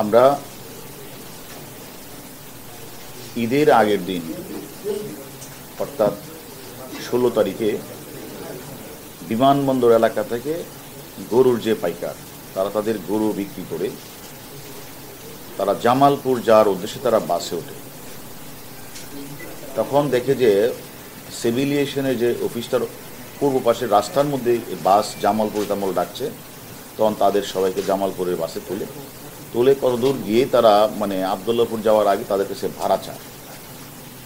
আমরা ঈদের আগের দিন অর্থাৎ 16 তারিখে বিমানবন্দর এলাকা থেকে গরুর যে পাইকার তারা তাদের গরু বিক্রি করে তারা জামালপুর যাওয়ার উদ্দেশ্যে তারা বাসে ওঠে। তখন দেখে যে সিভিলিয়েশনের যে অফিসটার পূর্ব পাশের রাস্তার মধ্যে বাস জামালপুর ডাকছে। তখন তাদের সবাইকে জামালপুরের বাসে তুলে কতদূর গিয়ে তারা আবদুল্লাহপুর যাওয়ার আগে তাদের কাছে ভাড়া চায়।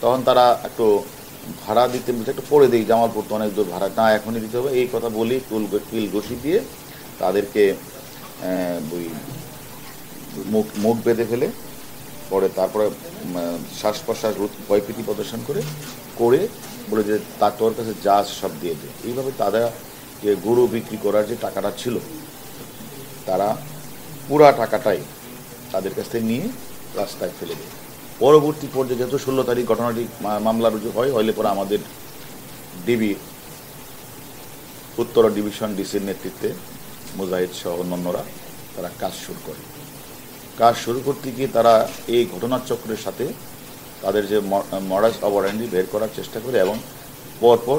তখন তারা একটু ভাড়া দিতে একটু পরে দিই, জামালপুর তো অনেক দূর, ভাড়া না এখনই দিতে হবে, এই কথা বলি কিল ঘষি দিয়ে তাদেরকে ওই মুখ বেঁধে ফেলে পরে তারপরে শ্বাস প্রশ্বাস ভয়ভীতি প্রদর্শন করে বলে যে তোর কাছে যা সব দিয়ে দেয়। এইভাবে তারা যে গরু বিক্রি করার যে টাকাটা ছিল তারা পুরা টাকাটাই তাদের কাছ থেকে নিয়ে রাস্তায় ফেলে দেয়। পরবর্তী পর্যায়ে যেহেতু 16 তারিখ ঘটনাটি মামলা রুজু হইলে পরে আমাদের ডিবি উত্তর ডিভিশন ডিসির নেতৃত্বে মুজাহিদ সহ অন্যান্যরা তারা কাজ শুরু করতে গিয়ে তারা এই ঘটনার চক্রের সাথে তাদের যে মডাস অপারেন্ডি বের করার চেষ্টা করে এবং পরপর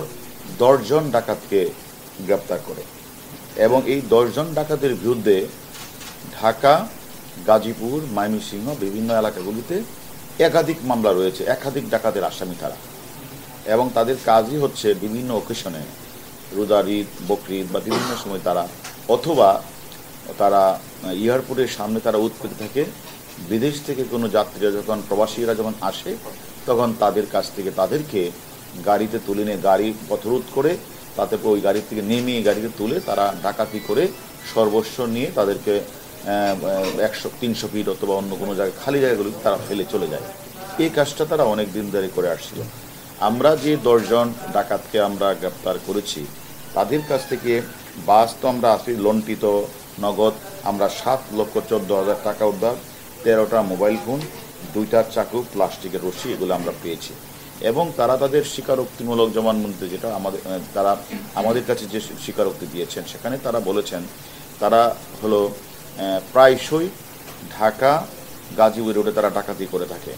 10 জন ডাকাতকে গ্রেপ্তার করে এবং এই 10 জন ডাকাতের বিরুদ্ধে ঢাকা, গাজীপুর, ময়মনসিংহ বিভিন্ন এলাকাগুলিতে একাধিক মামলা রয়েছে, একাধিক ডাকাতের আসামি তারা। এবং তাদের কাজই হচ্ছে বিভিন্ন অকেশনে রোজার ঈদ, বকরিদ বা বিভিন্ন সময় তারা অথবা তারা এয়ারপোর্টের সামনে তারা উৎপেতে থাকে। বিদেশ থেকে কোনো যাত্রীরা যখন প্রবাসীরা যখন আসে তখন তাদের কাছ থেকে তাদেরকে গাড়িতে তুলে নিয়ে গাড়ি পথরোধ করে তাতে ওই গাড়ি থেকে নেমে গাড়িতে তুলে তারা ডাকাতি করে সর্বস্ব নিয়ে তাদেরকে 100-300 ফিট অথবা অন্য কোনো জায়গায় খালি জায়গাগুলিতে তারা ফেলে চলে যায়। এই কাজটা তারা অনেক দিন ধরে করে আসছিল। আমরা যে 10 জন ডাকাতকে আমরা গ্রেপ্তার করেছি তাদের কাছ থেকে বাস তো আমরা আসি লণ্ঠিত নগদ আমরা 7,14,000 টাকা উদ্ধার, 13টা মোবাইল ফোন, 2টা চাকু, প্লাস্টিকের রশি এগুলো আমরা পেয়েছি। এবং তারা তাদের স্বীকারোক্তিমূলক জবানবন্দিতে যেটা তারা আমাদের কাছে যে স্বীকারোক্তি দিয়েছেন সেখানে তারা বলেছেন তারা হলো প্রায়শই ঢাকা গাজীপুর রোডে তারা ডাকাতি করে থাকে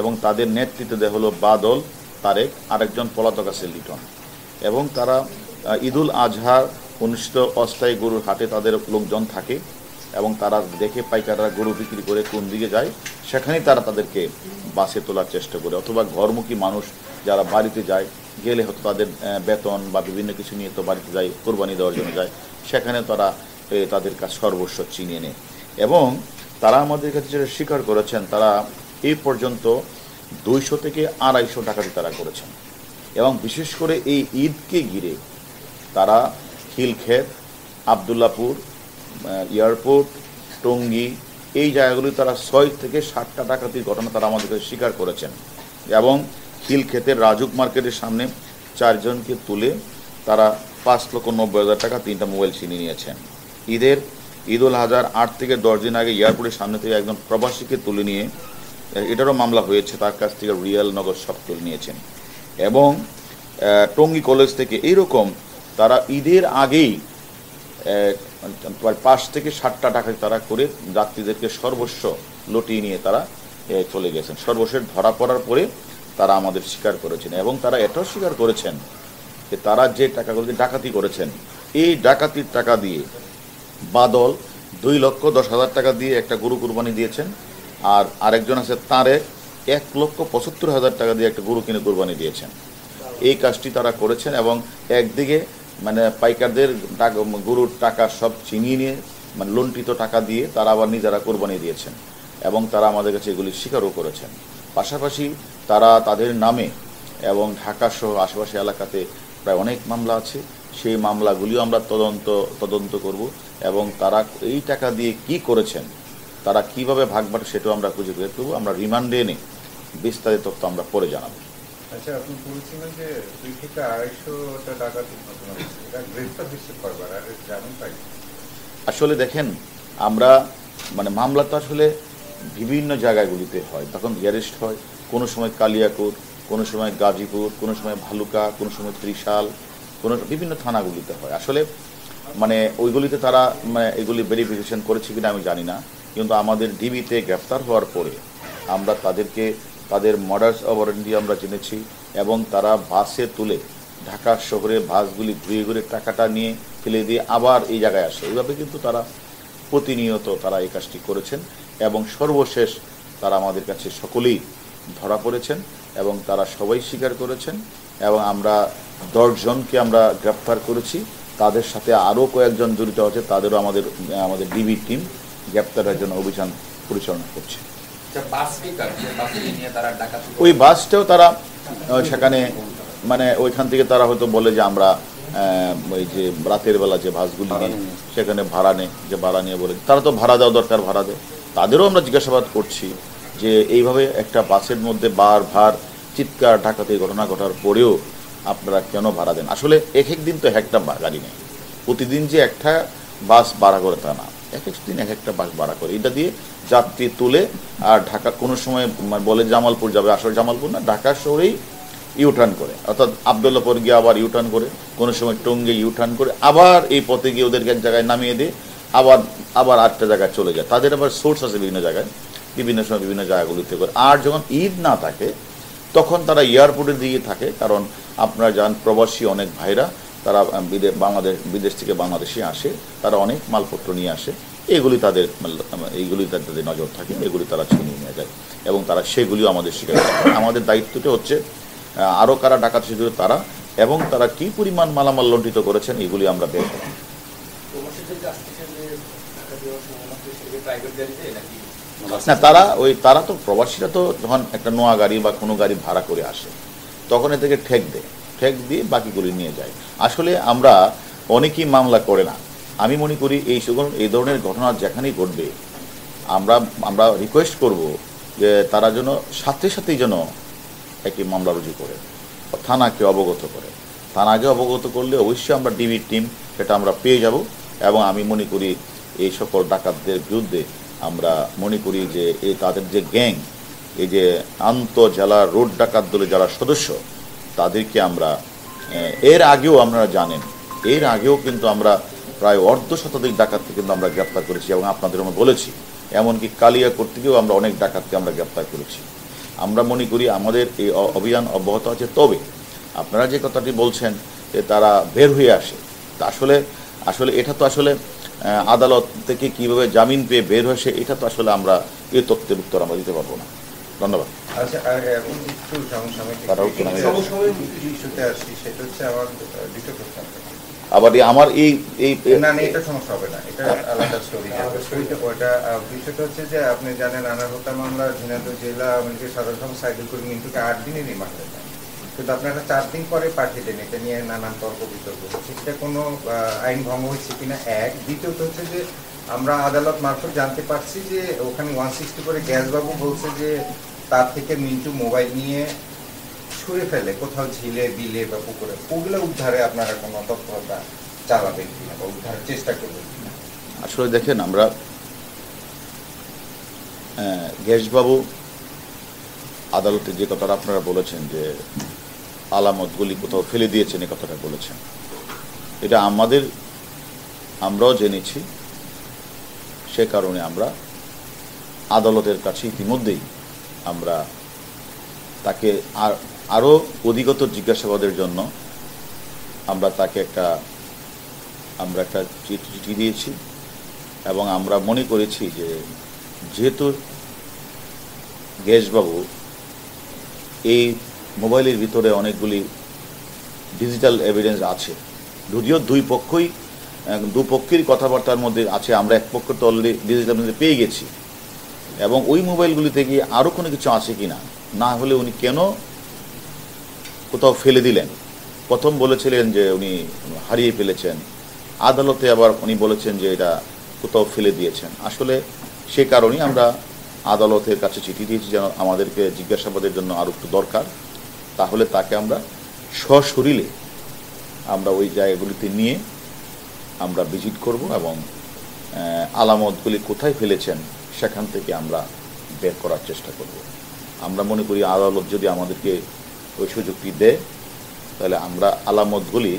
এবং তাদের নেতৃত্বে দেয় হলো বাদল, তারেক, আরেকজন পলাতক আছে লিটন। এবং তারা ঈদুল আজহার অনুষ্ঠিত অস্থায়ী গরুর হাটে তাদের লোকজন থাকে এবং তারা দেখে পাইকাররা গরু বিক্রি করে কোন দিকে যায় সেখানেই তারা তাদেরকে বাসে তোলার চেষ্টা করে অথবা ঘরমুখী মানুষ যারা বাড়িতে যায় গেলে হয়তো তাদের বেতন বা বিভিন্ন কিছু নিয়ে তো বাড়িতে যায়, কোরবানি দেওয়ার জন্য যায়, সেখানে তারা তাদের কাছে সর্বস্ব ছিনিয়ে নেয়। এবং তারা আমাদের কাছে যেটা স্বীকার করেছেন তারা এই পর্যন্ত 200 থেকে 250 ডাকাতি তারা করেছেন। এবং বিশেষ করে এই ঈদকে ঘিরে তারা খিলক্ষেত, আবদুল্লাপুর, এয়ারপোর্ট, টঙ্গী এই জায়গাগুলি তারা 6 থেকে 7টা ডাকাতির ঘটনা তারা আমাদের কাছে স্বীকার করেছেন। এবং খিলক্ষেতের রাজুক মার্কেটের সামনে 4 জনকে তুলে তারা 5,90,000 টাকা 3টা মোবাইল ছিনিয়ে নিয়েছেন। ঈদুল আজহার 8 থেকে 10 দিন আগে এয়ারপোর্টের সামনে থেকে একজন প্রবাসীকে তুলে নিয়ে এটারও মামলা হয়েছে, তার কাছ থেকে রিয়েল নগদ সব তুলে নিয়েছেন। এবং টঙ্গী কলেজ থেকে এইরকম তারা ঈদের আগেই 5 থেকে 7টা ডাকাতি তারা করে যাত্রীদেরকে সর্বস্ব লুটিয়ে নিয়ে তারা চলে গেছেন। সর্বশেষ ধরা পড়ার পরে তারা আমাদের স্বীকার করেছেন এবং তারা এটাও স্বীকার করেছেন যে তারা যে টাকাগুলোকে ডাকাতি করেছেন এই ডাকাতির টাকা দিয়ে বাদল 2,10,000 টাকা দিয়ে একটা গরু কুরবানি দিয়েছেন আর আরেকজন আছে তারে 1,75,000 টাকা দিয়ে একটা গরু কিনে কুরবানি দিয়েছেন। এই কাজটি তারা করেছেন এবং একদিকে পাইকারদের গরুর টাকা সব ছিনিয়ে নিয়ে লুণ্ঠিত টাকা দিয়ে তারা আবার নিজেরা কোরবানি দিয়েছেন এবং তারা আমাদের কাছে এগুলি স্বীকারও করেছেন। পাশাপাশি তারা তাদের নামে এবং ঢাকা সহ আশেপাশে এলাকাতে প্রায় অনেক মামলা আছে, সেই মামলাগুলিও আমরা তদন্ত করব এবং তারা এই টাকা দিয়ে কি করেছেন, তারা কিভাবে ভাগ বাটে সেটাও আমরা খুঁজে বের করব। আমরা রিমান্ডে এনে বিস্তারিত তথ্য আমরা পরে জানাবো। আচ্ছা, আপনি বলেছিলেন যে 2 থেকে 250টা ডাকাতির ঘটনা হচ্ছে, এটা গ্রেফতার হচ্ছে কয়বার আর জামিন পাই? আসলে দেখেন আমরা মামলা তো আসলে বিভিন্ন জায়গাগুলিতে হয়, তখন অ্যারেস্ট হয়, কোনো সময় কালিয়াকোট, কোনো সময় গাজীপুর, কোনো সময় ভালুকা, কোনো সময় ত্রিশাল, কোনো বিভিন্ন থানাগুলিতে হয়। আসলে ওইগুলিতে তারা এগুলি ভেরিফিকেশন করেছে কিনা আমি জানি না, কিন্তু আমাদের ডিবিতে গ্রেপ্তার হওয়ার পরে আমরা তাদেরকে তাদের মডাস অপারেন্ডি আমরা জেনেছি এবং তারা বাসে তুলে ঢাকা শহরে বাসগুলি ঘুরিয়ে ঘুরে টাকাটা নিয়ে ফেলে দিয়ে আবার এই জায়গায় আসে। এইভাবে কিন্তু তারা প্রতিনিয়ত তারা এই কাজটি করেছেন এবং সর্বশেষ তারা আমাদের কাছে সকলেই ধরা পড়েছেন এবং তারা সবাই স্বীকার করেছেন এবং আমরা 10 জনকে আমরা গ্রেপ্তার করেছি। তাদের সাথে আরও কয়েকজন জড়িত আছে, তাদেরও আমাদের ডিবি টিম গ্রেপ্তারের জন্য অভিযান পরিচালনা করছে। ওই বাসটাও তারা সেখানে মানে ওইখান থেকে তারা হয়তো বলে যে আমরা ওই যে রাতের বেলা যে বাসগুলি নিয়ে সেখানে ভাড়া নেই, যে ভাড়া নিয়ে বলে তারা তো ভাড়া দেওয়া দরকার, ভাড়া দেয়। তাদেরও আমরা জিজ্ঞাসাবাদ করছি যে এইভাবে একটা বাসের মধ্যে বারবার চিৎকার ডাকাতির ঘটনা ঘটার পরেও আপনারা কেন ভাড়া দেন? আসলে এক এক দিন তো একটা গাড়ি নেই, প্রতিদিন যে একটা বাস ভাড়া করে তা না, এক এক দিন এক একটা বাস ভাড়া করে। এটা দিয়ে যাত্রী তুলে আর ঢাকা কোনো সময় বলে জামালপুর যাবে, আসলে জামালপুর না, ঢাকা শহরেই ইউটার্ন করে, অর্থাৎ আবদুল্লাপুর গিয়ে আবার ইউটার্ন করে, কোনো সময় টঙ্গী ইউটার্ন করে আবার এই পথে গিয়ে ওদেরকে এক জায়গায় নামিয়ে দিয়ে আবার আটটা জায়গায় চলে যায়। তাদের আবার সোর্স আছে বিভিন্ন জায়গায়, বিভিন্ন সময় বিভিন্ন জায়গাগুলিতে করে। আর যখন ঈদ না থাকে তখন তারা এয়ারপোর্টের দিকে থাকে, কারণ আপনারা যান প্রবাসী অনেক ভাইরা তারা বিদেশ থেকে বাংলাদেশে আসে, তারা অনেক মালপত্র নিয়ে আসে, এইগুলি তাদের নজর থাকে, এগুলি তারা ছিনিয়ে নিয়ে যায় এবং তারা সেগুলিও আমাদের স্বীকার করে। আমাদের দায়িত্বটা হচ্ছে আরও কারা ডাকাত ছিল তারা এবং তারা কি পরিমাণ মালামাল লুণ্ঠিত করেছেন এগুলি আমরা বের করি। না, তারা তো প্রবাসীরা তো যখন একটা নোয়া গাড়ি বা কোনো গাড়ি ভাড়া করে আসে তখন এ থেকে ঠেক দিয়ে বাকিগুলি নিয়ে যায়। আসলে আমরা অনেকেই মামলা করে না। আমি মনে করি এই ধরনের ঘটনা যেখানেই ঘটবে আমরা রিকোয়েস্ট করব যে তারা যেন সাথে সাথেই যেন একটি মামলা রুজু করে থানাকে অবগত করে। থানাকে অবগত করলে অবশ্যই আমরা ডিবি টিম সেটা আমরা পেয়ে যাব এবং আমি মনে করি এই সকল ডাকাতদের বিরুদ্ধে আমরা মনে করি যে তাদের যে গ্যাং, এই যে আন্তঃজেলা রোড ডাকাত দলে যারা সদস্য, তাদেরকে আমরা এর আগেও আপনারা জানেন, এর আগেও কিন্তু আমরা প্রায় অর্ধশতাধিক ডাকাতকে কিন্তু আমরা গ্রেপ্তার করেছি এবং আপনাদের আমরা বলেছি, এমনকি কালিয়াকোট থেকেও আমরা অনেক ডাকাতকে আমরা গ্রেপ্তার করেছি। আমরা মনে করি আমাদের এই অভিযান অব্যাহত আছে। তবে আপনারা যে কথাটি বলছেন যে তারা বের হয়ে আসে, তা আসলে এটা তো আসলে আদালত থেকে কিভাবে জামিন পেয়ে বের হয়েছে এটা তো আসলে আমরা এই তথ্যের উত্তর আমরা দিতে পারবো না। ধন্যবাদ। আচ্ছা, আর এখন একটু আবার আমার এই এটা সমস্যা হবে না, এটা আলাদা স্টোরি। ওইটা বিষয়টা হচ্ছে যে আপনি জানেন আনার হত্যা মামলা ঝিনাইদহ জেলা আমাদের সাধারণ সাইকেল করে মিন্টুকে 8 দিনের রিমান্ডে দেন, কিন্তু আপনারা 4 দিন পরে পাঠিয়ে দেন। এটা নিয়ে নানান তর্ক বিতর্ক হচ্ছে, সেটা কোনো আইন ভঙ্গ হয়েছে কিনা এক। দ্বিতীয়ত হচ্ছে যে আমরা আদালত মারফত জানতে পারছি যে ওখানে 160 করে গ্যাসবাবু বলছে যে তার থেকে মিন্টু মোবাইল নিয়ে ছুঁড়ে ফেলে কোথাও ঝিলে বিলে বা পুকুরে। ওগুলো উদ্ধারে আপনারা কোনো তৎপরতা চালাবেন কিনা বা উদ্ধারের চেষ্টা করবেন কিনা? আসলে দেখেন, আমরা গ্যাসবাবু আদালতে যে কথাটা আপনারা বলেছেন যে আলামতগুলি কোথাও ফেলে দিয়েছেন, এই কথাটা বলেছেন, এটা আমরাও জেনেছি। সে কারণে আমরা আদালতের কাছে ইতিমধ্যেই আমরা তাকে আরও অধিকত জিজ্ঞাসাবাদের জন্য আমরা তাকে একটা চিঠি দিয়েছি এবং আমরা মনে করেছি যে যেহেতু গ্যাসবাবু এই মোবাইলের ভিতরে অনেকগুলি ডিজিটাল এভিডেন্স আছে, যদিও দুপক্ষের কথাবার্তার মধ্যে আছে, আমরা এক পক্ষ তো অলরেডি ডিজিটাল এভিডেন্স পেয়ে গেছি এবং ওই মোবাইলগুলি থেকে আরও কোনো কিছু আছে কি না হলে উনি কেন কোথাও ফেলে দিলেন। প্রথম বলেছিলেন যে উনি হারিয়ে ফেলেছেন, আদালতে আবার উনি বলেছেন যে এটা কোথাও ফেলে দিয়েছেন। আসলে সে কারণেই আমরা আদালতের কাছে চিঠি দিয়েছি যেন আমাদেরকে জিজ্ঞাসাবাদের জন্য আরও একটু দরকার, তাহলে তাকে আমরা সশরীরে আমরা ওই জায়গাগুলিতে নিয়ে আমরা ভিজিট করব এবং আলামতগুলি কোথায় ফেলেছেন সেখান থেকে আমরা বের করার চেষ্টা করব। আমরা মনে করি আদালত যদি আমাদেরকে ওই সুযোগটি দেয় তাহলে আমরা আলামতগুলি,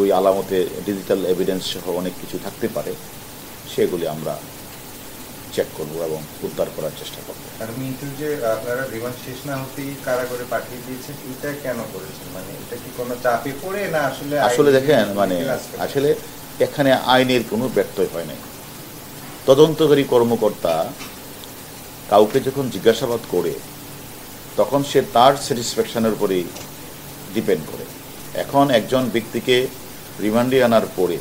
ওই আলামতে ডিজিটাল এভিডেন্স সহ অনেক কিছু থাকতে পারে, সেগুলি আমরা চেক করব এবং উদ্ধার করার চেষ্টা করব। আর মিন্টু যে আপনারা রিমান্ড শেষ না হতেই কারাগারে পাঠিয়ে দিয়েছেন, এটা কেন করেছেন? মানে এটা কি কোনো চাপে পড়ে না আসলে দেখেন আসলে এখানে আইনের কোনো ব্যত্যয় হয় নাই। তদন্তকারী কর্মকর্তা কাউকে যখন জিজ্ঞাসাবাদ করে তখন সে তার স্যাটিসফ্যাকশনের উপরেই ডিপেন্ড করে। এখন একজন ব্যক্তিকে রিমান্ডে আনার পরে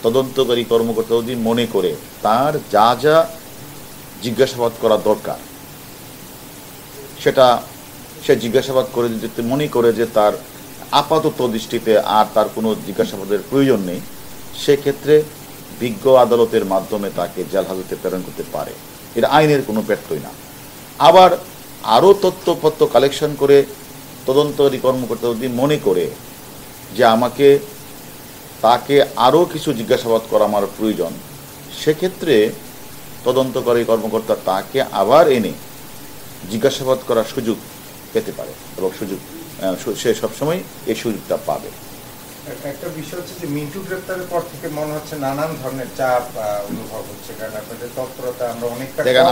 তদন্তকারী কর্মকর্তা যদি মনে করে তার যা যা জিজ্ঞাসাবাদ করা দরকার সেটা সে জিজ্ঞাসাবাদ করে যদি মনে করে যে তার আপাতত দৃষ্টিতে আর তার কোনো জিজ্ঞাসাবাদের প্রয়োজন নেই, সেক্ষেত্রে বিজ্ঞ আদালতের মাধ্যমে তাকে জেল হাজতে প্রেরণ করতে পারে। এটা আইনের কোনো ব্যত্যয় না। আবার আরও তথ্যপত্র কালেকশন করে তদন্তকারী কর্মকর্তা যদি মনে করে যে তাকে আরও কিছু জিজ্ঞাসাবাদ করা আমার প্রয়োজন, সেক্ষেত্রে তদন্তকারী কর্মকর্তা তাকে আবার এনে জিজ্ঞাসাবাদ করার সুযোগ পেতে পারে এবং সে সবসময় এই সুযোগটা পাবে। একটা বিষয় হচ্ছে যে মিন্টু গ্রেপ্তারের পর থেকে মনে হচ্ছে নানান ধরনের চাপ অনুভব হচ্ছে, কারণ আপনাদের তৎপরতা আমরা অনেকটা দেখেন,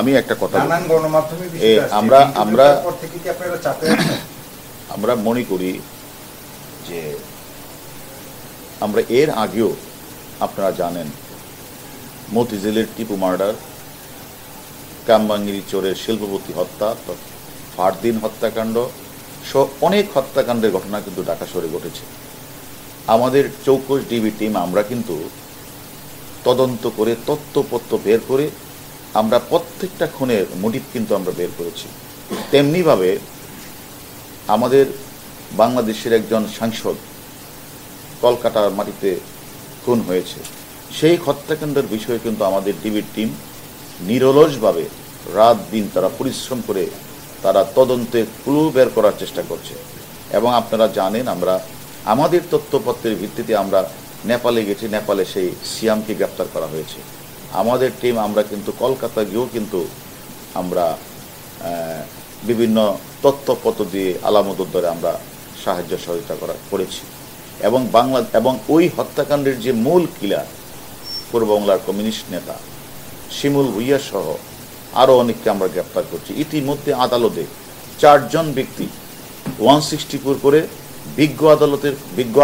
আমি একটা কথা নানান গণমাধ্যমে আমরা মনে করি যে আমরা এর আগেও আপনারা জানেন মতিঝিলের টিপু মার্ডার, কামবাঙ্গিরি চোরের শিল্পপতি হত্যা, ফারদিন হত্যাকাণ্ড সহ অনেক হত্যাকাণ্ডের ঘটনা কিন্তু ঢাকা শহরে ঘটেছে। আমাদের চৌকস ডিবি টিম আমরা কিন্তু তদন্ত করে তথ্যপত্র বের করে আমরা প্রত্যেকটা খুনের মোটিভ কিন্তু আমরা বের করেছি। তেমনিভাবে আমাদের বাংলাদেশের একজন সাংসদ কলকাতার মাটিতে খুন হয়েছে, সেই হত্যাকাণ্ডের বিষয়ে কিন্তু আমাদের ডিবির টিম নিরলসভাবে রাত দিন তারা পরিশ্রম করে তারা তদন্তে ক্লু বের করার চেষ্টা করছে। এবং আপনারা জানেন আমাদের তথ্যপত্রের ভিত্তিতে আমরা নেপালে গেছি, নেপালে সেই সিয়ামকে গ্রেপ্তার করা হয়েছে। আমাদের টিম আমরা কিন্তু কলকাতা গিয়েও কিন্তু আমরা বিভিন্ন তথ্যপত্র দিয়ে আলামতদ্দরে আমরা সাহায্য সহযোগিতা করেছি। এবং ওই হত্যাকাণ্ডের যে মূল কিলার পূর্ব বাংলার কমিউনিস্ট নেতা শিমুল ভুইয়া সহ আরও অনেককে আমরা গ্রেপ্তার করছি। ইতিমধ্যে আদালতে 4 জন ব্যক্তি 164 করে বিজ্ঞ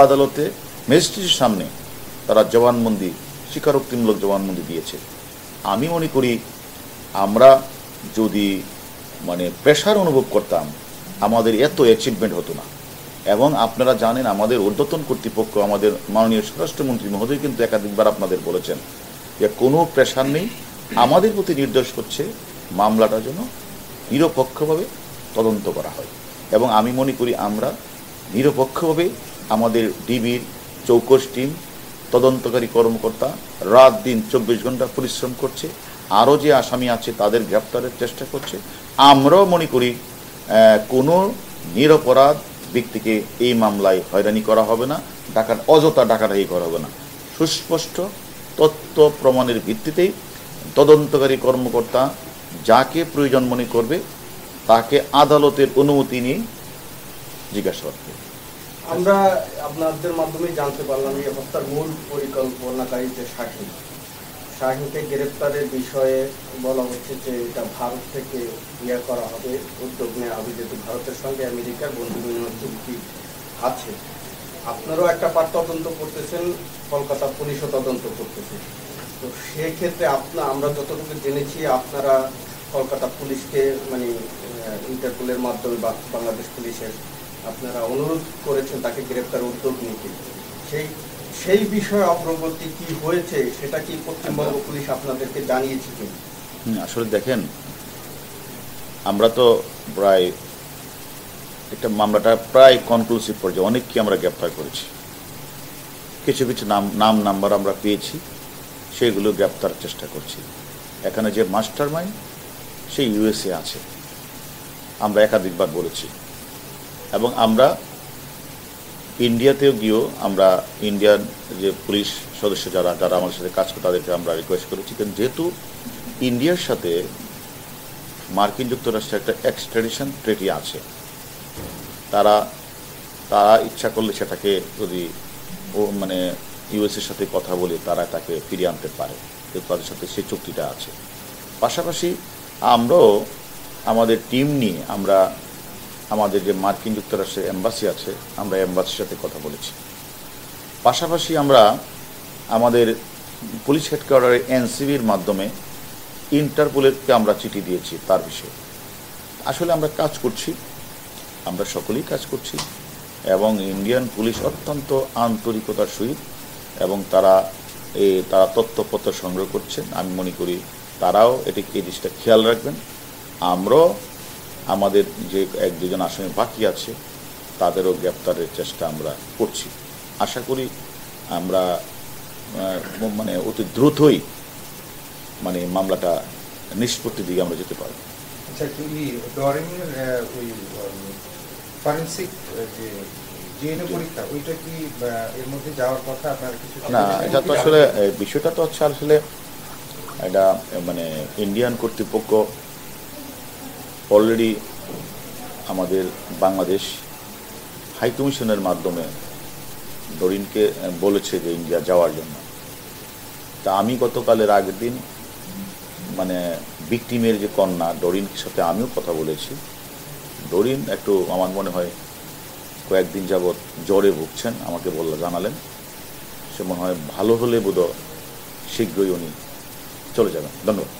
আদালতে ম্যাজিস্ট্রেটের সামনে তারা জবানবন্দি, স্বীকারোক্তিমূলক জবানবন্দি দিয়েছে। আমি মনে করি আমরা যদি প্রেশার অনুভব করতাম আমাদের এত অ্যাচিভমেন্ট হতো না। এবং আপনারা জানেন আমাদের ঊর্ধ্বতন কর্তৃপক্ষ, আমাদের মাননীয় স্বরাষ্ট্রমন্ত্রী মহোদয় কিন্তু একাধিকবার আপনাদের বলেছেন যে কোনো প্রেশার নেই, আমাদের প্রতি নির্দেশ হচ্ছে মামলাটা যেন নিরপেক্ষভাবে তদন্ত করা হয়। এবং আমি মনে করি আমরা নিরপেক্ষভাবে আমাদের ডিবির চৌকস টিম, তদন্তকারী কর্মকর্তা রাত দিন 24 ঘন্টা পরিশ্রম করছে, আরও যে আসামি আছে তাদের গ্রেপ্তারের চেষ্টা করছে। আমরাও মনে করি কোনো নিরপরাধ ব্যক্তিকে এই মামলায় হয়রানি করা হবে না, অযথা ডাকাডাকি করা হবে না। সুস্পষ্ট তথ্য প্রমাণের ভিত্তিতেই তদন্তকারী কর্মকর্তা যাকে প্রয়োজন মনে করবে তাকে আদালতের অনুমতি নিয়ে জিজ্ঞাসাবাদ করবে। আমরা আপনাদের মাধ্যমে জানতে পারলাম এই হত্যার মূল পরিকল্পনাকারী যে শাহিনকে গ্রেপ্তারের বিষয়ে বলা হচ্ছে যে এটা ভারত থেকে করা হবে, উদ্যোগ নেওয়া হবে, যেহেতু ভারতের সঙ্গে আমেরিকার বন্ধু বিনিময় চুক্তি আছে। আপনারাও একটা পার্ট তদন্ত করতেছেন, কলকাতা পুলিশও তদন্ত করতেছে। তো সেক্ষেত্রে আমরা যতটুকু জেনেছি আপনারা কলকাতা পুলিশকে ইন্টারপোলের মাধ্যমে বা বাংলাদেশ পুলিশের আপনারা অনুরোধ করেছেন তাকে গ্রেপ্তার উদ্যোগ নিতে। সেই বিষয়ে অগ্রগতি কি হয়েছে সেটা কি পশ্চিমবঙ্গ পুলিশ আপনাদেরকে জানিয়েছে কি? আসলে দেখেন, আমরা তো প্রায় মামলাটা প্রায় কনক্লুসিভ পর্যায়ে অনেককে আমরা গ্রেপ্তার করেছি। কিছু নাম্বার আমরা পেয়েছি, সেগুলো গ্রেপ্তার চেষ্টা করছি। এখানে যে মাস্টার মাইন্ড সেই ইউএসএ আছে, আমরা একাধিকবার বলেছি। এবং আমরা ইন্ডিয়াতেও গিয়েও আমরা ইন্ডিয়ান যে পুলিশ সদস্য যারা আমাদের সাথে কাজ করে তাদেরকে আমরা রিকোয়েস্ট করেছি, কারণ যেহেতু ইন্ডিয়ার সাথে মার্কিন যুক্তরাষ্ট্রের একটা এক্সট্রাডিশন ট্রিটি আছে, তারা ইচ্ছা করলে সেটাকে যদি ইউএসএর সাথে কথা বলে তারা তাকে ফিরিয়ে আনতে পারে। তাদের সাথে সেই চুক্তিটা আছে। পাশাপাশি আমরাও আমাদের টিম নিয়ে আমরা আমাদের যে মার্কিন যুক্তরাষ্ট্রের এম্বাসি আছে, আমরা এম্বাসির সাথে কথা বলেছি। পাশাপাশি আমরা আমাদের পুলিশ হেডকোয়ার্টারের এনসিবির মাধ্যমে ইন্টারপোলেরকে আমরা চিঠি দিয়েছি তার বিষয়ে। আসলে আমরা কাজ করছি, আমরা সকলেই কাজ করছি, এবং ইন্ডিয়ান পুলিশ অত্যন্ত আন্তরিকতার সহিত এবং তারা তথ্যপত্র সংগ্রহ করছেন। আমি মনে করি তারাও এই জিনিসটা খেয়াল রাখবেন। আমরাও আমাদের যে 1-2 আসামি বাকি আছে তাদেরও গ্রেপ্তারের চেষ্টা আমরা করছি। আশা করি আমরা মানে অতি দ্রুতই মানে মামলাটা নিষ্পত্তির দিকে আমরা যেতে পারব। আচ্ছা, ডরিনের ওই ফরেনসিক যে ডিএনএ পরীক্ষা, ওইটা কি এর মধ্যে যাওয়ার কথা? আপনার কিছু না, এটা তো আসলে বিষয়টা তো হচ্ছে আসলে এটা মানে ইন্ডিয়ান কর্তৃপক্ষ অলরেডি আমাদের বাংলাদেশ হাই কমিশনের মাধ্যমে ডরিনকে বলেছে যে ইন্ডিয়া যাওয়ার জন্য। তা আমি গতকালের আগের দিন মানে ভিকটিমের যে কন্যা ডরিনের সাথে আমিও কথা বলেছি। ডরিন একটু আমার মনে হয় কয়েকদিন যাবৎ জ্বরে ভুগছেন, আমাকে জানালেন। সে মনে হয় ভালো হলে বোধহয় শীঘ্রই উনি চলে যাবেন। ধন্যবাদ।